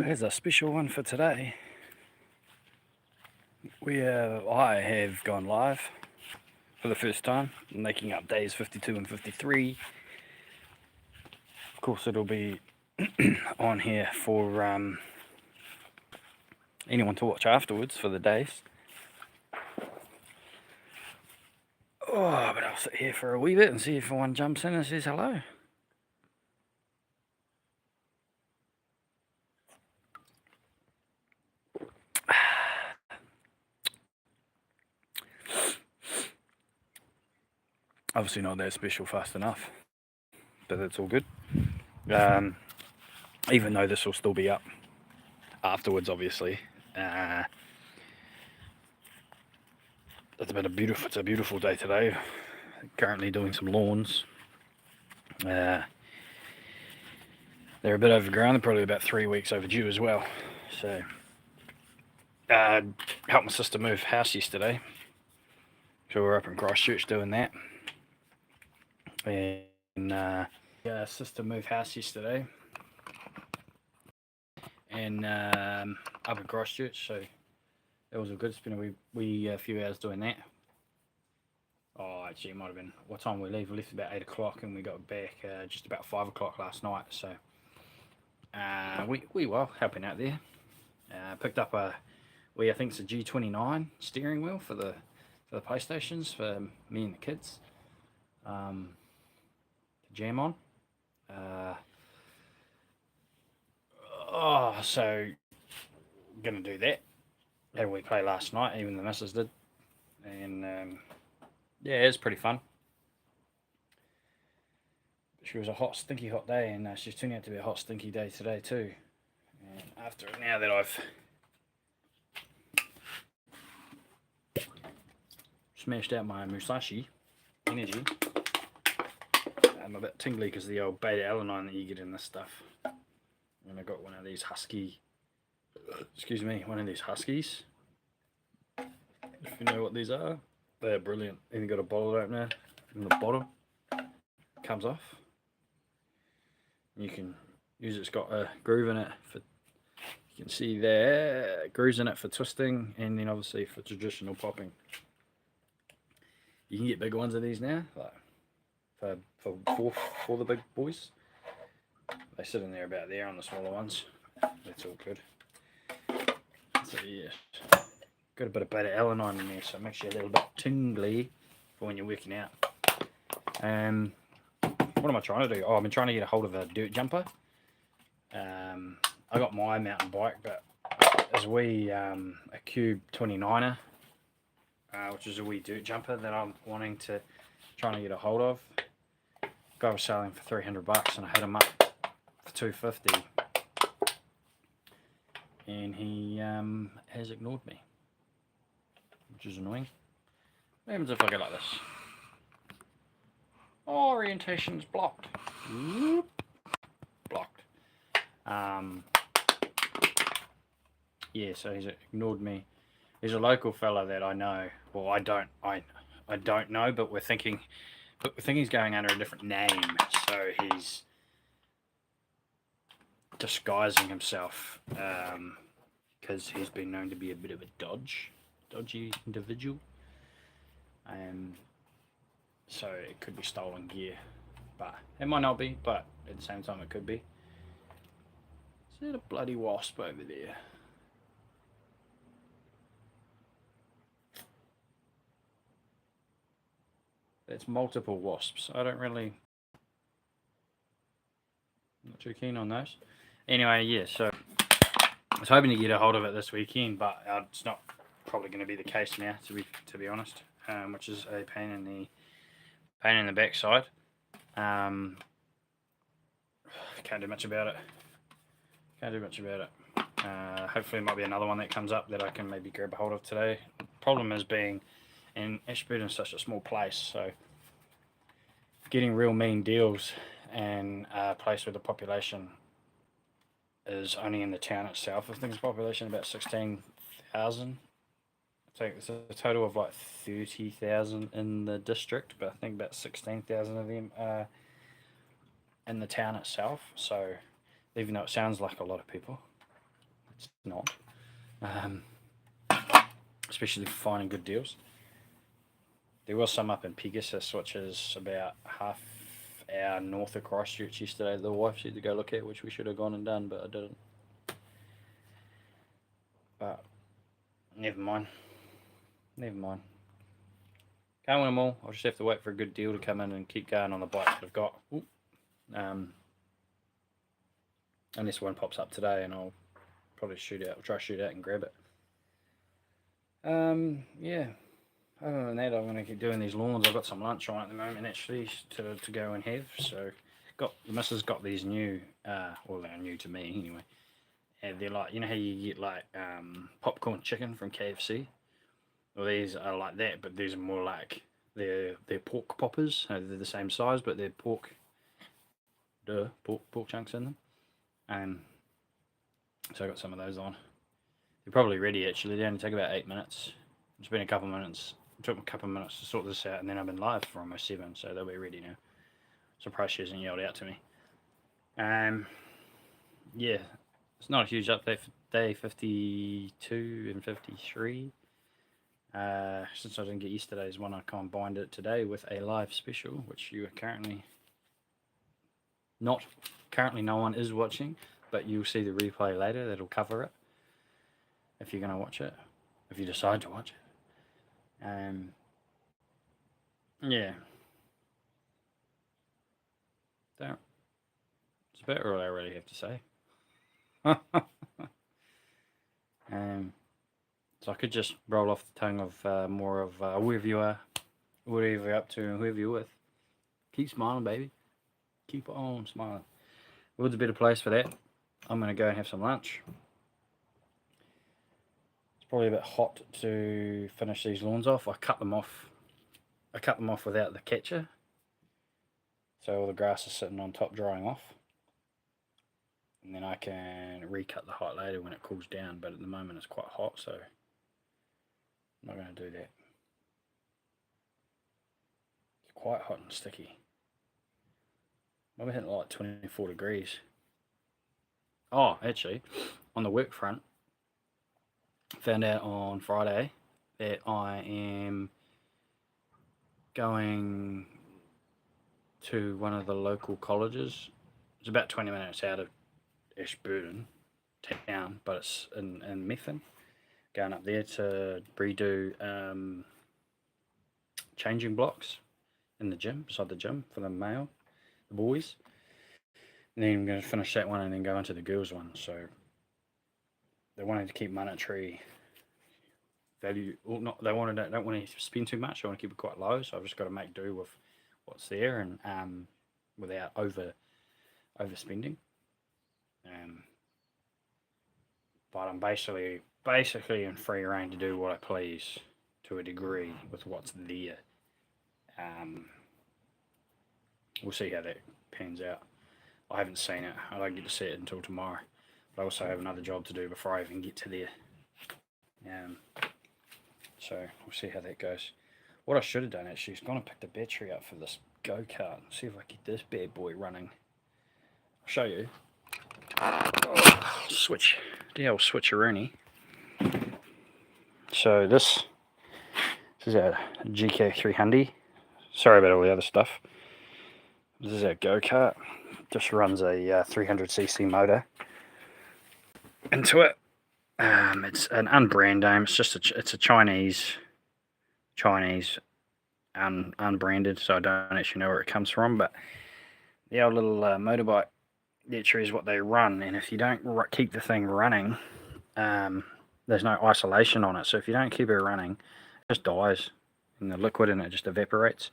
Here's a special one for today. I have gone live for the first time, making up days 52 and 53. Of course, it'll be on here for anyone to watch afterwards for the days. Oh, but I'll sit here for a wee bit and see if anyone jumps in and says hello. Obviously not that special fast enough, but that's all good. Even though this will still be up afterwards, obviously. It's a beautiful day today. Currently doing some lawns. They're a bit overgrown. They're probably about 3 weeks overdue as well. So, helped my sister move house yesterday. So we're up in Christchurch doing that. And sister moved house yesterday. And up in Christchurch, so it was all good. Spent a few hours doing that. Oh, actually, it might have been, what time we leave? We left about 8 o'clock and we got back just about 5 o'clock last night. So we were helping out there. Picked up I think it's a G29 steering wheel for the PlayStations for me and the kids to jam on. So gonna do that. Had a wee play last night, even the missus did, and yeah, it was pretty fun. She was a hot, stinky hot day, and she's turning out to be a hot, stinky day today too. And now that I've smashed out my Musashi Energy, I'm a bit tingly because of the old beta-alanine that you get in this stuff. And I got one of these Huskies. If you know what these are, they're brilliant. Even got a bottle opener in the bottom. Comes off. You can use it's got a groove in it for. You can see there grooves in it for twisting, and then obviously for traditional popping. You can get bigger ones of these now, like for the big boys. They sit in there about there on the smaller ones. That's all good. So yeah, got a bit of beta-alanine in there, so it makes you a little bit tingly for when you're working out. What am I trying to do? I've been trying to get a hold of a dirt jumper. I got my mountain bike, but there's a Cube 29er, which is a wee dirt jumper that I'm trying to get a hold of. Guy was selling for $300, and I hit him up for $250, and he has ignored me, which is annoying. What happens if I go like this? Orientation's blocked. Blocked. Yeah, so he's ignored me. He's a local fella that I know. Well, I don't know, but we're thinking he's going under a different name, so he's disguising himself, because he's been known to be a bit of a dodgy individual. So it could be stolen gear, but it might not be, but at the same time it could be. Is there a bloody wasp over there? It's multiple wasps. I'm not too keen on those. Anyway, yeah, so I was hoping to get a hold of it this weekend, but it's not probably going to be the case now, to be honest, which is a pain in the backside. Can't do much about it. Hopefully, it might be another one that comes up that I can maybe grab a hold of today. Problem is being in Ashburton is such a small place, so getting real mean deals in a place where the population is only in the town itself. I think the population about 16,000. I think it's a total of like 30,000 in the district, but I think about 16,000 of them are in the town itself. So even though it sounds like a lot of people, It's not. Um, especially finding good deals. There was some up in Pegasus, which is about half hour north of Christchurch yesterday. The wife said to go look at, which we should have gone and done, but I didn't. But never mind. Never mind. Can't win them all. I'll just have to wait for a good deal to come in and keep going on the bikes that I've got. Unless one pops up today, and I'll probably shoot out. I'll try to shoot out and grab it. Yeah. Other than that, I'm going to keep doing these lawns. I've got some lunch on at the moment actually to go and have. So, the missus got these new. Well, they're new to me anyway. And they're like, you know how you get like popcorn chicken from KFC. Well, these are like that, but these are more like they're pork poppers. They're the same size, but they're pork chunks in them. So I got some of those on. They're probably ready actually. They only take about 8 minutes. It's been a couple of minutes. It took me a couple of minutes to sort this out, and then I've been live for almost 7, so they'll be ready now. Surprised she hasn't yelled out to me. Yeah, it's not a huge update for day 52 and 53. Since I didn't get yesterday's one, I combined it today with a live special, which you are currently no one is watching, but you'll see the replay later that'll cover it if you're going to watch it, if you decide to watch it. Yeah. It's about all I really have to say. So I could just roll off the tongue of more of whoever you are, whatever you're up to, and whoever you're with. Keep smiling, baby. Keep on smiling. Wood's a better place for that. I'm going to go and have some lunch. It's probably a bit hot to finish these lawns off. I cut them off without the catcher. So all the grass is sitting on top drying off. And then I can recut the height later when it cools down, but at the moment it's quite hot, so I'm not going to do that. It's quite hot and sticky. I'm hitting like 24 degrees. Oh, actually, on the work front, found out on Friday that I am going to one of the local colleges. It's about 20 minutes out of Ashburton town, but it's in Methven. Going up there to redo changing blocks in the gym, beside the gym for the boys. And then I'm going to finish that one and then go into the girls one. So they wanted to keep monetary value, or not. They don't want to spend too much. I want to keep it quite low. So I've just got to make do with what's there and without overspending. But I'm basically in free reign to do what I please to a degree with what's there. We'll see how that pans out. I haven't seen it. I don't get to see it until tomorrow. But I also have another job to do before I even get to there. So we'll see how that goes. What I should have done actually is gone and picked the battery up for this go-kart. See if I get this bad boy running. I'll show you. Switch. The old switcheroony. So this is our GK300. Sorry about all the other stuff. This is our go-kart. Just runs a 300cc motor into it. It's an unbranded name. It's just it's a Chinese unbranded, so I don't actually know where it comes from. But the old little motorbike battery is what they run, and if you don't keep the thing running, there's no isolation on it. So if you don't keep it running, it just dies, and the liquid in it just evaporates.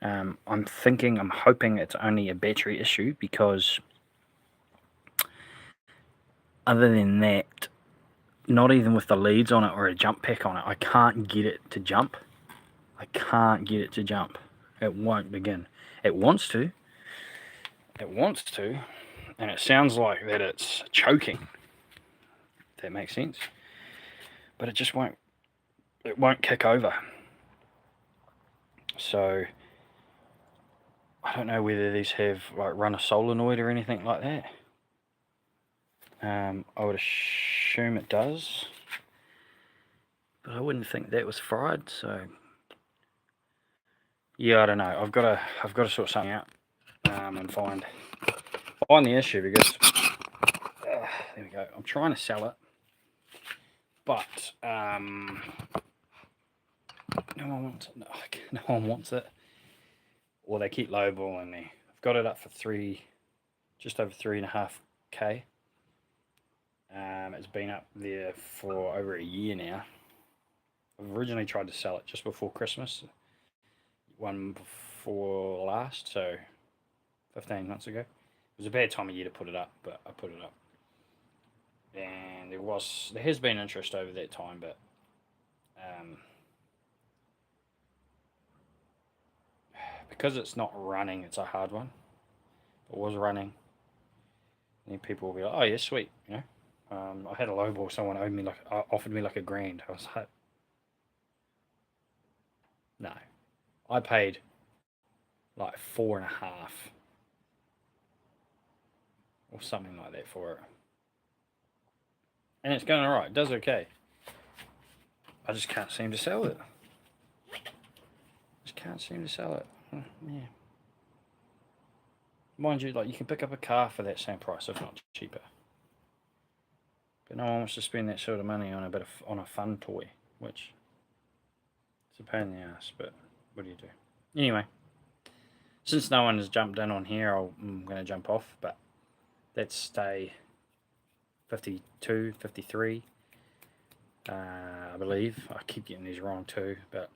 I'm hoping it's only a battery issue, because other than that, not even with the leads on it or a jump pack on it, I can't get it to jump. It won't begin. It wants to, and it sounds like that it's choking. If that makes sense. But it just won't. It won't kick over. So I don't know whether these have like run a solenoid or anything like that. I would assume it does, but I wouldn't think that was fried. So yeah, I don't know. I've got to sort something out and find the issue, because there we go. I'm trying to sell it, but no one wants it. No one wants it, or they keep lowballing me. I've got it up for just over 3.5K. It's been up there for over a year now. I've originally tried to sell it just before Christmas, one before last, so 15 months ago. It was a bad time of year to put it up, but I put it up. And there has been interest over that time, but because it's not running, it's a hard one. If it was running, then people will be like, "Oh yeah, sweet," you know. I had a lowball. Someone offered me like $1,000. I was like, no. I paid like 4.5 or something like that for it, and it's going alright. It does okay. I just can't seem to sell it. Yeah. Mind you, like, you can pick up a car for that same price, if not cheaper. But no one wants to spend that sort of money on a fun toy, which it's a pain in the ass. But what do you do? Anyway, since no one has jumped in on here, I'm going to jump off. But that's day 52, 53, I believe. I keep getting these wrong too. But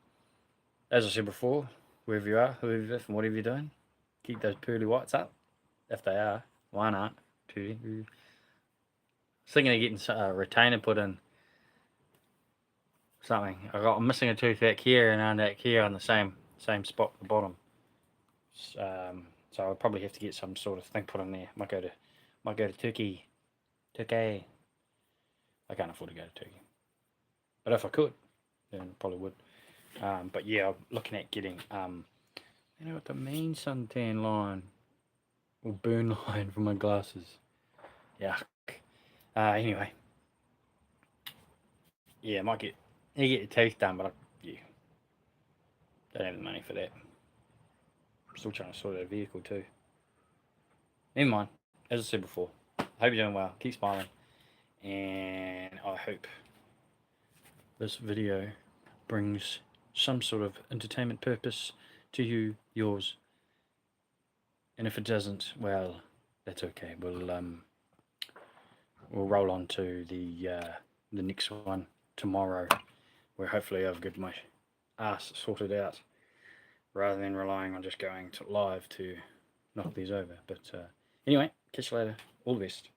as I said before, wherever you are, whoever you and whatever you're doing, keep those pearly whites up. If they are, why not? I was thinking of getting a retainer put in something. I'm missing a tooth back here and back here on the same spot at the bottom. So I'll probably have to get some sort of thing put in there. Might go to Turkey. I can't afford to go to Turkey, but if I could, then I probably would. But yeah, I'm looking at getting you know what the main suntan line or burn line for my glasses. Yeah. Anyway, yeah, might get your teeth done, but yeah, don't have the money for that. I'm still trying to sort out a vehicle too. Never mind. As I said before, I hope you're doing well. Keep smiling, and I hope this video brings some sort of entertainment purpose to you, yours. And if it doesn't, well, that's okay. We'll roll on to the next one tomorrow, where hopefully I've got my ass sorted out, rather than relying on just going to live to knock these over. But anyway, catch you later. All the best.